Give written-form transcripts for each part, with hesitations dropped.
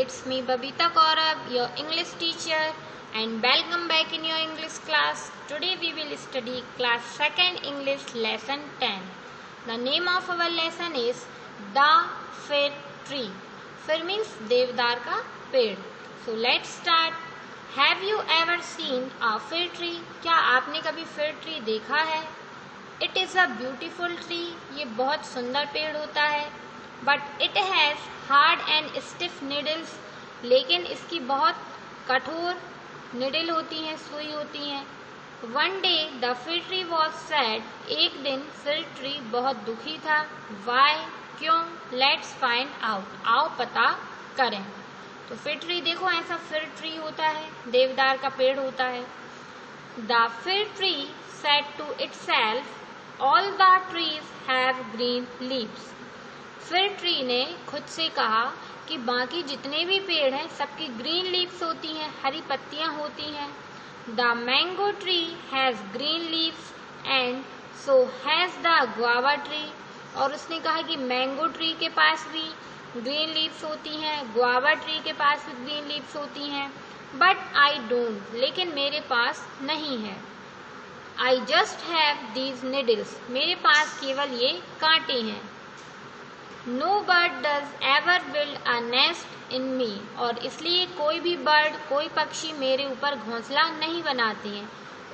it's me Babita Kaurab, your English teacher, and welcome back in your English class. Today we will study class 2nd English lesson 10. The name of our lesson is The Fir Tree. Fir means देवदार का पेड़. So let's start. Have you ever seen a fir tree? क्या आपने कभी fir tree देखा है? It is a beautiful tree. ये बहुत सुंदर पेड़ होता है. But it has hard and stiff needles. लेकिन इसकी बहुत कठोर निडल होती हैं, सुई होती हैं. One day the fir tree was sad. एक दिन fir tree बहुत दुखी था. Why? क्यों? Let's find out. आओ पता करें. तो fir tree देखो ऐसा fir tree होता है, देवदार का पेड़ होता है. The fir tree said to itself, all the trees have green leaves. Fir tree ने खुद से कहा कि बाकी जितने भी पेड़ हैं सबकी ग्रीन लीव्स होती हैं, हरी पत्तियां होती हैं. The mango tree has green leaves and so has the guava tree. और उसने कहा कि मैंगो ट्री के पास भी ग्रीन लीव्स होती हैं, गुआवा ट्री के पास भी ग्रीन लीव्स होती हैं. बट आई डोंट, लेकिन मेरे पास नहीं है. I just have these needles, मेरे पास केवल ये कांटे हैं. No bird does ever build a nest in me. और इसलिए कोई भी बर्ड, कोई पक्षी मेरे ऊपर घोंसला नहीं बनाते हैं.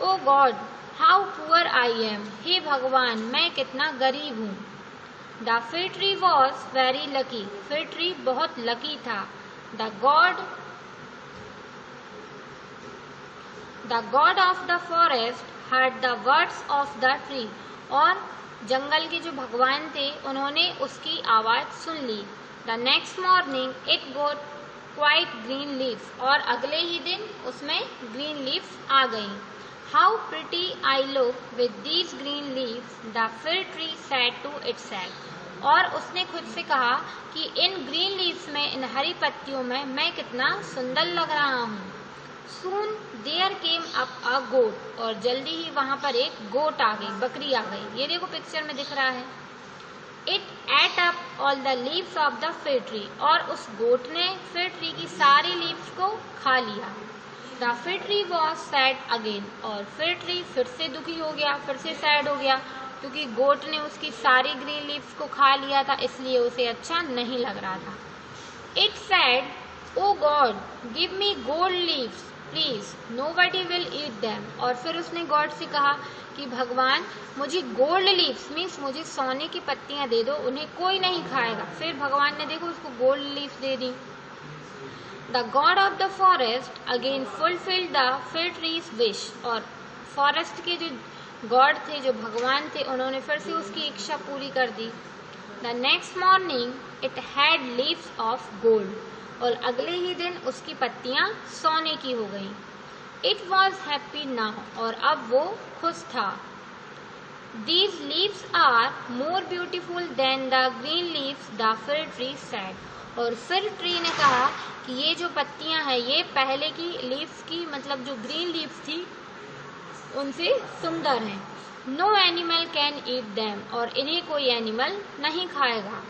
Oh God, how poor I am. हे भगवान, मैं कितना गरीब हूँ. The fir tree was very lucky. Fir tree बहुत लकी था. The god of the forest heard the words of the tree. और जंगल के जो भगवान थे उन्होंने उसकी आवाज़ सुन ली. The next morning it got quite green leaves. और अगले ही दिन उसमें ग्रीन लीव्स आ गई. How pretty I look with these green leaves, the fir tree said to itself. और उसने खुद से कहा कि इन ग्रीन लीव्स में, इन हरी पत्तियों में मैं कितना सुंदर लग रहा हूँ. Soon there came up a goat. और जल्दी ही वहाँ पर एक गोट आ गई, बकरी आ गई. ये देखो पिक्चर में दिख रहा है. It ate up all the leaves of the fir tree. और उस गोट ने fir tree की सारी लीव्स को खा लिया. The fir tree was sad again. और fir tree फिर से दुखी हो गया, फिर से सैड हो गया, क्योंकि गोट ने उसकी सारी ग्रीन लीव्स को खा लिया था, इसलिए उसे अच्छा नहीं लग रहा था. It said, Oh God, give me gold leaves. Please, nobody will eat them. और फिर उसने गॉड से कहा कि भगवान मुझे गोल्ड लीव्स मीन्स मुझे सोने की पत्तियां दे दो, उन्हें कोई नहीं खाएगा. फिर भगवान ने देखो उसको gold leaves they the. The god of the forest again fulfilled the फिर ट्रीज विश. और फॉरेस्ट के जो गॉड थे, जो भगवान थे, उन्होंने फिर से उसकी इच्छा पूरी कर दी. The next morning it had leaves of gold. और अगले ही दिन उसकी पत्तियां सोने की हो गईं. It was happy now. और अब वो खुश था. These leaves are more beautiful than the green leaves, the fir tree said. और फिर ट्री ने कहा कि ये जो पत्तियां हैं ये पहले की लीव्स की, मतलब जो ग्रीन लीव्स थी उनसे सुंदर हैं. No animal can eat them. और इन्हें कोई एनिमल नहीं खाएगा.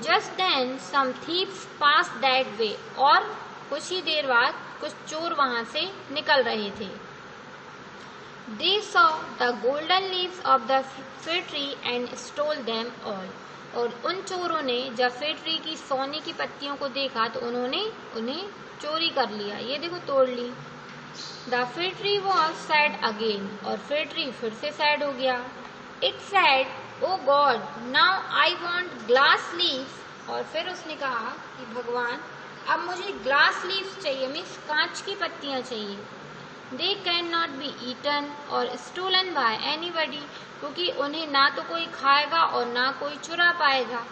Just then some thieves passed that way. और कुछ ही देर बाद कुछ चोर वहां से निकल रहे थे. They saw the golden leaves of the fir tree and stole them all. और उन चोरों ने जब फिर ट्री की सोने की पत्तियों को देखा तो उन्होंने उन्हें चोरी कर लिया. ये देखो तोड़ ली. The fir tree was sad again. और फिर ट्री फिर से सैड हो गया. It said, Oh God, now I want glass leaves. और फिर उसने कहा कि भगवान अब मुझे ग्लास लीव्स चाहिए, मीन्स कांच की पत्तियां चाहिए. They cannot be eaten और stolen by anybody. क्योंकि उन्हें ना तो कोई खाएगा और ना कोई चुरा पाएगा.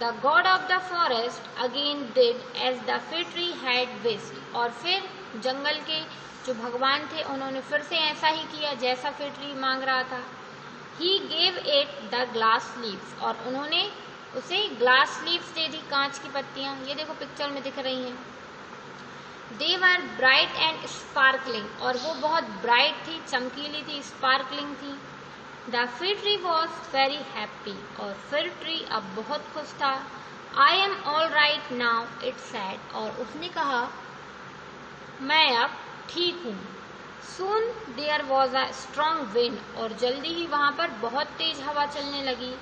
The God of the forest again did as the fir tree had wished. और फिर जंगल के जो भगवान थे उन्होंने फिर से ऐसा ही किया जैसा फिर ट्री मांग रहा था. He gave it the glass leaves. और उन्होंने उसे ग्लास लीव्स दे दी, कांच की पत्तियां. ये देखो पिक्चर में दिख रही हैं. They were bright and sparkling. और वो बहुत ब्राइट थी, चमकीली थी, स्पार्कलिंग थी. The fir tree was very happy. और फिर ट्री अब बहुत खुश था. I am all right now, it said. और उसने कहा मैं अब ठीक हूँ. Soon there was a strong wind. और जल्दी ही वहाँ पर बहुत तेज हवा चलने लगी.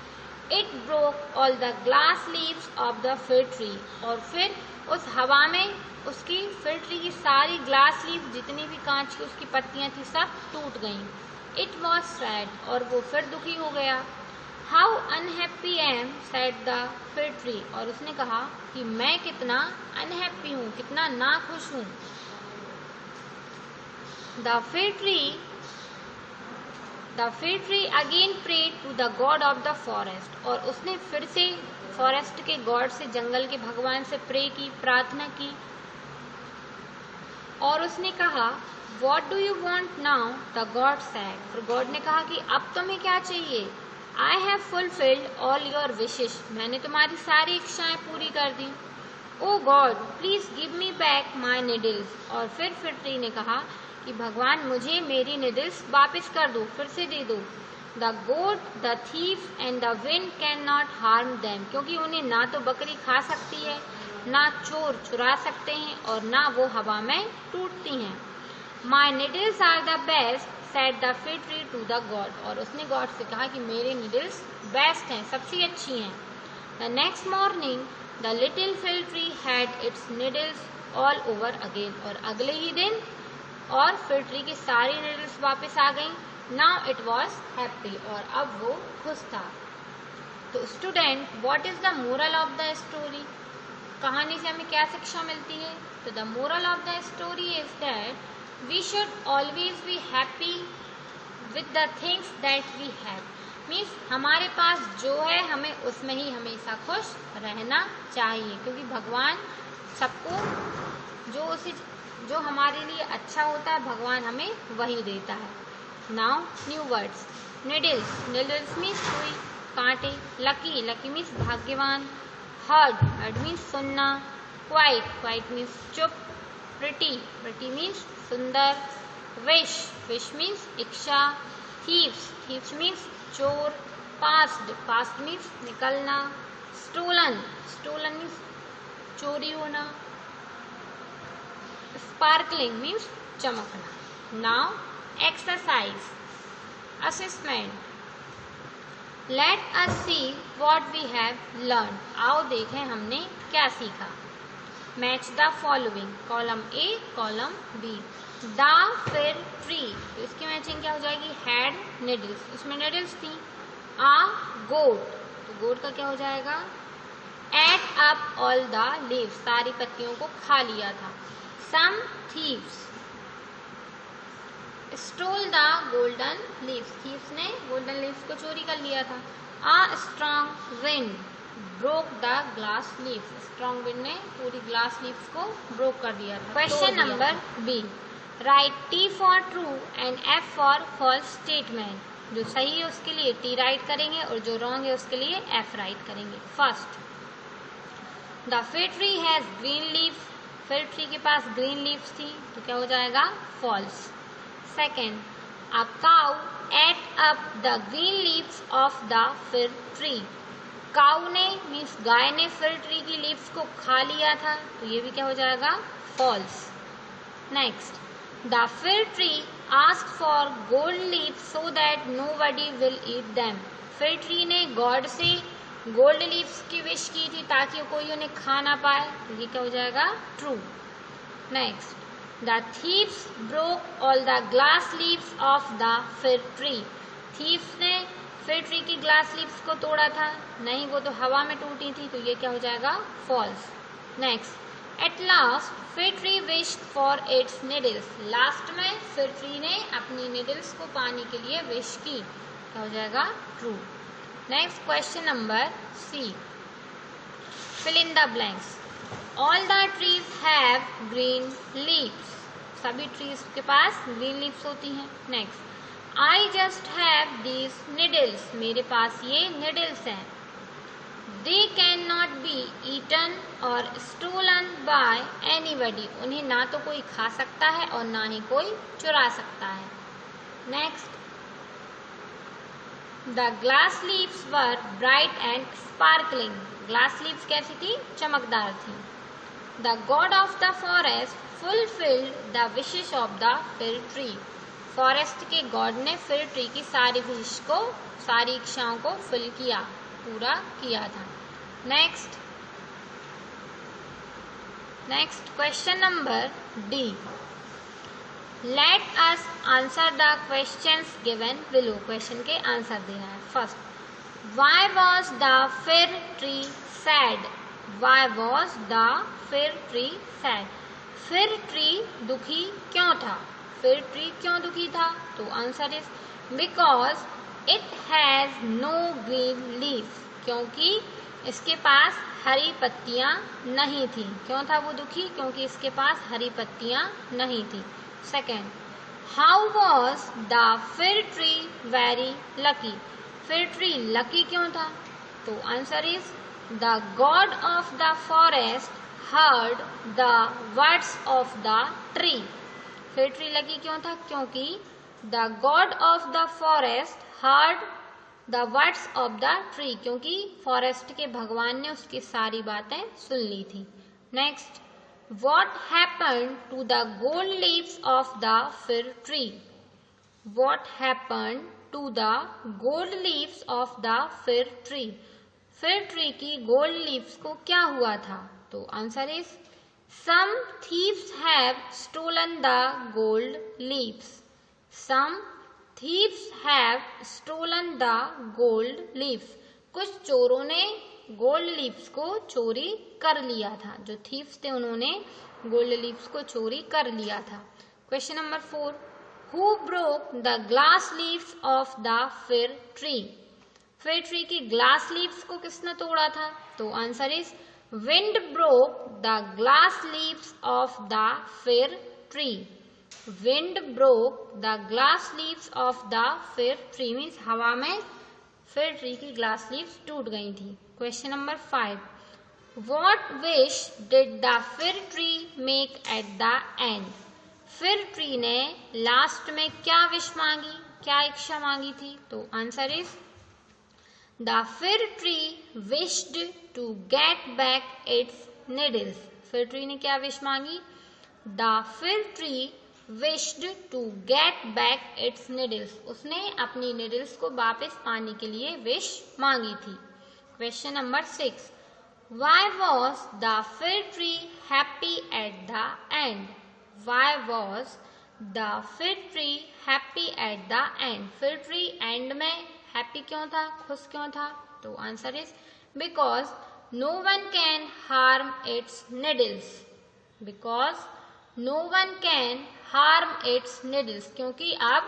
It broke all the glass leaves of the fir tree. और फिर उस हवा में उसकी फिर ट्री की सारी ग्लास लीफ, जितनी भी कांच की उसकी पत्तियां थी, सब टूट गईं. It was sad. और वो फिर दुखी हो गया. How unhappy I am, said the fir tree. और उसने कहा कि मैं कितना अनहैप्पी हूँ, कितना नाखुश हूँ. The fir tree again prayed to the god of the forest. और उसने फिर से फॉरेस्ट के गॉड से, जंगल के भगवान से प्रे की, प्रार्थना की. और उसने कहा What do you want now? The god said. फिर गॉड ने कहा कि अब तुम्हें क्या चाहिए. I have fulfilled all your wishes. मैंने तुम्हारी सारी इच्छाएं पूरी कर दी. Oh God, please give me back my needles. और फिर ट्री ने कहा कि भगवान मुझे मेरी निडल्स वापस कर दो, फिर से दे दो. The goat, the thief and the wind cannot harm them. क्योंकि उन्हें ना तो बकरी खा सकती है, ना चोर चुरा सकते हैं, और ना वो हवा में टूटती हैं. My needles are the best, said the fir tree to the god. और उसने गॉड से कहा कि मेरे निडल्स बेस्ट हैं, सबसे अच्छी हैं. The next morning, the little fir tree had its needles all over again. और अगले ही दिन और फिर ट्री की सारी निडल्स वापस आ गईं. Now it was happy. और अब वो खुश था. तो student, what is the moral of the story? कहानी से हमें क्या शिक्षा मिलती है? तो the moral of the story is that we should always be happy with the things that we have. Means हमारे पास जो है हमें उसमें ही हमेशा खुश रहना चाहिए, क्योंकि भगवान सबको जो हमारे लिए अच्छा होता है भगवान हमें वही देता है. Now new words. Needles, needles means सुई, कांटे. लकी, लकी मीन्स भाग्यवान. हर्ड मीन्स सुनना. क्वाइट मीन्स चुप. प्रिटी मीन्स सुंदर. विश मीन्स इच्छा. थीव्स मीन्स चोर. पास्ट मीन्स निकलना. स्टोलन मीन्स चोरी होना. Sparkling means चमकना. Now exercise, assessment. Let us see what we have learned. आओ देखें हमने क्या सीखा. Match the following. Column A, column B. The fir tree. तो इसकी मैचिंग क्या हो जाएगी? Had needles. उसमें needles थी. A goat. तो goat का क्या हो जाएगा? Ate up all the leaves. सारी पत्तियों को खा लिया था. Some thieves stole the golden leaves. Thieves ने golden leaves को चोरी कर लिया था. A strong wind broke the glass leaves. Strong wind ने पूरी glass leaves को broke कर दिया था. Question number B. Write T for true and F for false statement. जो सही है उसके लिए T राइट करेंगे और जो रॉन्ग है उसके लिए F राइट करेंगे. First, the fir tree has green leaves. Fir tree के पास ग्रीन लीव्स थी, तो क्या हो जाएगा? Falls. Second, a cow ate up the green leaves of the fir tree. Cow ने मीन्स गाय ने फिर ट्री की लीव्स को खा लिया था, तो ये भी क्या हो जाएगा? False. Next, the fir tree asked for gold leaves so that nobody will eat them. फिर ट्री ने गॉड से गोल्ड लीव्स की विश की थी ताकि कोई उन्हें खा ना पाए, तो ये क्या हो जाएगा? True. Next, the thieves broke all the glass leaves of the fir tree. Thieves ने फिर ट्री की ग्लास लीव्स को तोड़ा था, नहीं वो तो हवा में टूटी थी, तो ये क्या हो जाएगा? फॉल्स. नेक्स्ट, एट लास्ट फिर tree wished for its needles. Last में फिर ट्री ने अपनी निडल्स को पाने के लिए विश की, क्या हो जाएगा? True. Next, question number C. Fill in the blanks. All the trees have green leaves. सभी trees के पास green leaves होती हैं. Next, I just have these needles. मेरे पास ये needles हैं. They cannot be eaten or stolen by anybody. उन्हें ना तो कोई खा सकता है और ना ही कोई चुरा सकता है. Next, the glass leaves were bright and sparkling. Glass leaves कैसी थी? चमकदार थी। The god of the forest fulfilled the wishes of the fir tree. Forest के गॉड ने फिर ट्री की सारी विश को, सारी इच्छाओं को फुल किया, पूरा किया था। Next question number D. Let us answer the questions given below. Question के आंसर देना है। First, why was the fir tree sad? Why was the fir tree sad? Fir tree दुखी क्यों था? फिर ट्री क्यों दुखी था? तो answer is because it has no green leaves. क्योंकि इसके पास हरी पत्तियां नहीं थी। क्यों था वो दुखी? क्योंकि इसके पास हरी पत्तियां नहीं थी। Second, how was the fir tree very lucky? Fir tree lucky क्यों था? तो answer is the god of the forest heard the words of the tree. Fir tree lucky क्यों था? क्योंकि the god of the forest heard the words of the tree. क्योंकि forest के भगवान ने उसकी सारी बातें सुन ली थी। Next, what happened to the gold leaves of the fir tree? What happened to the gold leaves of the fir tree? Fir tree की गोल्ड लीव्स को क्या हुआ था? तो answer is some thieves have stolen the gold leaves. Some thieves have stolen the gold leaves। कुछ चोरों ने gold leaves को चोरी कर लिया था। जो थीव्स थे उन्होंने गोल्ड लीव्स को चोरी कर लिया था। Question number 4, who broke the glass leaves of the fir tree? Fir tree की ग्लास लीव्स को किसने तोड़ा था? तो answer is wind broke the glass leaves of the fir tree. Wind broke the glass leaves of the fir tree means हवा में फिर tree की ग्लास लीव्स टूट गई थी। Question number 5, what wish did the fir tree make at the end? Fir tree ने last में क्या विश मांगी, क्या इच्छा मांगी थी? तो answer is the fir tree wished to get back its needles. Fir tree ने क्या विश मांगी? The fir tree wished to get back its needles। उसने अपनी निडल्स को वापस पाने के लिए विश मांगी थी। Question number 6, why was the fir tree happy at the end? Why was the fir tree happy at the end? Fir tree end में हैप्पी क्यों था, खुश क्यों था? तो answer is because no one can harm its needles. Because no one can harm its needles. क्योंकि अब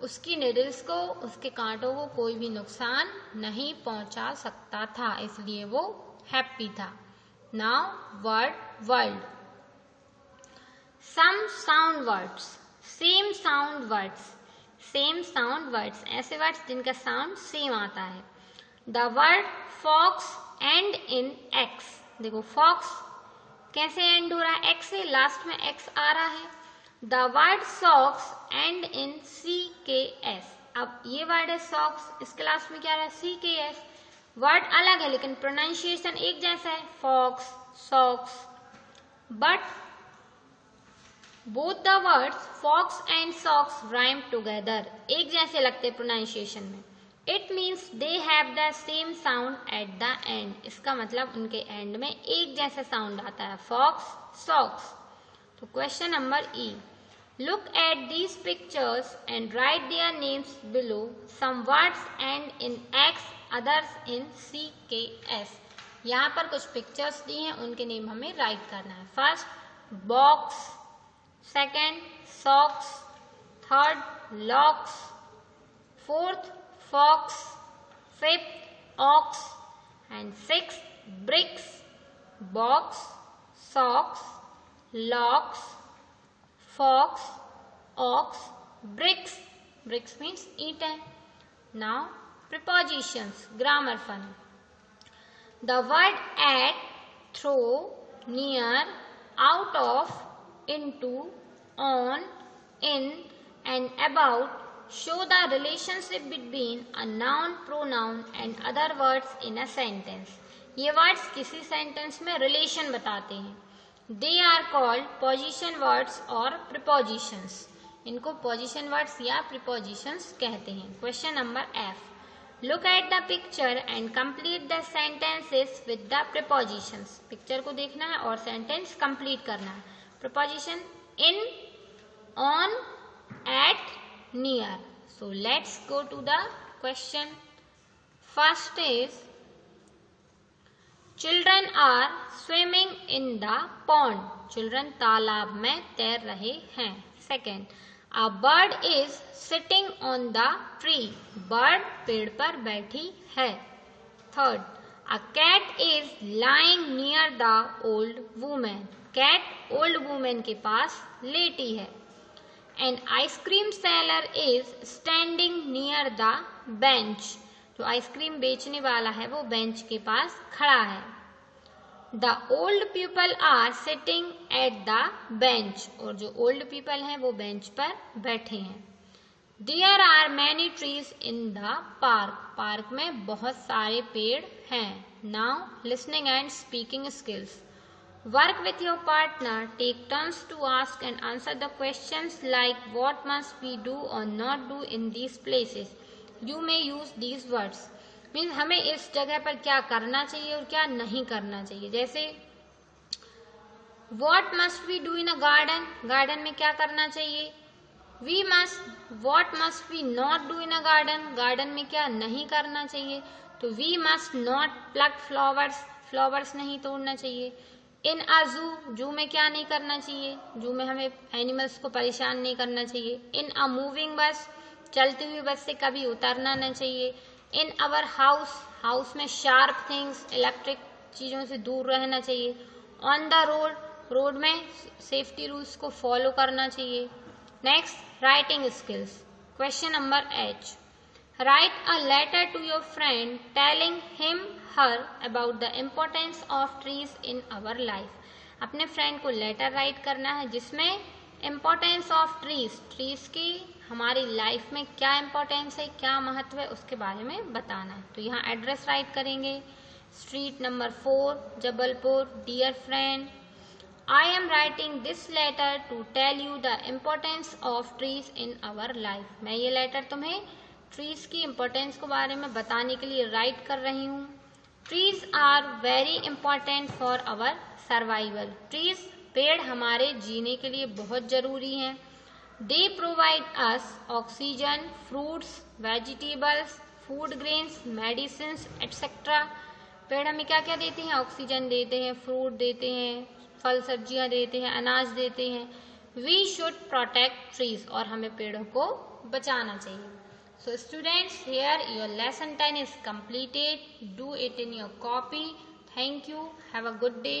उसकी निडल्स को, उसके कांटों को कोई भी नुकसान नहीं पहुंचा सकता था, इसलिए वो हैप्पी था। Now word world. Some sound words, same sound words. Same sound words ऐसे वर्ड्स जिनका साउंड सेम आता है। The word fox end in X. देखो फॉक्स कैसे एंड हो रहा है? एक्स से, लास्ट में एक्स आ रहा है। The word socks and in CKS। अब ये वर्ड है सॉक्स, इसके लास्ट में क्या आ रहा है? CKS। वर्ड अलग है लेकिन प्रोनाउंसिएशन एक जैसा है, fox, socks. But both the words fox and socks rhyme together. एक जैसे लगते हैं प्रोनाउंसिएशन में। It means they have the same sound at the end. इसका मतलब उनके एंड में एक जैसा साउंड आता है, फॉक्स, सॉक्स। तो question number E, look at these pictures and write their names below. Some words end in X, others in CKS। यहाँ पर कुछ पिक्चर्स दी हैं, उनके नेम हमें राइट करना है। First box, second socks, third locks, fourth fox, fifth ox, and sixth bricks. Box, socks, locks, fox, ox, bricks. Bricks means eaten. Now prepositions, grammar fun. The word at, through, near, out of, into, on, in, and about show the relationship between a noun, pronoun and other words in a sentence। ये words किसी sentence में relation बताते हैं। They are called position words और prepositions. इनको position words या prepositions कहते हैं। Question number F, look at the picture and complete the sentences with the prepositions. Picture को देखना है और सेंटेंस कंप्लीट करना है। Preposition in, on, at, near. So let's go to the question. First is children are swimming in the pond. Children तालाब में तैर रहे हैं। Second, a bird is sitting on the tree. Bird पेड़ पर बैठी है। Third, a cat is lying near the old women. Cat old women के पास लेटी है। An ice cream seller is standing near the bench. जो आइसक्रीम बेचने वाला है वो बेंच के पास खड़ा है। The old people are sitting at the bench. और जो ओल्ड पीपल हैं वो बेंच पर बैठे हैं। There are many trees in the park. Park में बहुत सारे पेड़ हैं। Now listening and speaking skills. Work with your partner. Take turns to ask and answer the questions like what must we do or not do in these places. You may use these words. Means हमें इस जगह पर क्या करना चाहिए और क्या नहीं करना चाहिए। जैसे what must we do in a garden. Garden में क्या करना चाहिए। what must we not do in a garden. Garden में क्या नहीं करना चाहिए। तो we must not pluck flowers. Flowers नहीं तोड़ना चाहिए। इन अ जू में क्या नहीं करना चाहिए। जू में हमें एनिमल्स को परेशान नहीं करना चाहिए। इन अ मूविंग बस, चलती हुई बस से कभी उतरना नहीं चाहिए। इन अवर हाउस में शार्प थिंग्स, इलेक्ट्रिक चीज़ों से दूर रहना चाहिए। ऑन द रोड में सेफ्टी रूल्स को फॉलो करना चाहिए। Next, writing skills. Question number H, write a letter to your friend telling him her about the importance of trees in our life. अपने फ्रेंड को लेटर राइट करना है जिसमें importance of trees की हमारी लाइफ में क्या इम्पोर्टेंस है, क्या महत्व है, उसके बारे में बताना है। तो यहाँ एड्रेस राइट करेंगे। Street number 4, Jabalpur. Dear friend, I am writing this letter to tell you the importance of trees in our life. मैं ये लेटर तुम्हें ट्रीज की इम्पोर्टेंस के बारे में बताने के लिए राइट कर रही हूँ। Trees are very important for our survival. Trees, पेड़ हमारे जीने के लिए बहुत जरूरी हैं। They provide us oxygen, fruits, vegetables, food grains, medicines, etc. पेड़ हमें क्या क्या देते हैं। ऑक्सीजन देते हैं, फ्रूट देते हैं, फल सब्जियां देते हैं, अनाज देते हैं। We should protect trees. और हमें पेड़ों को बचाना चाहिए। So students, here your lesson 10 is completed. Do it in your copy. Thank you. Have a good day.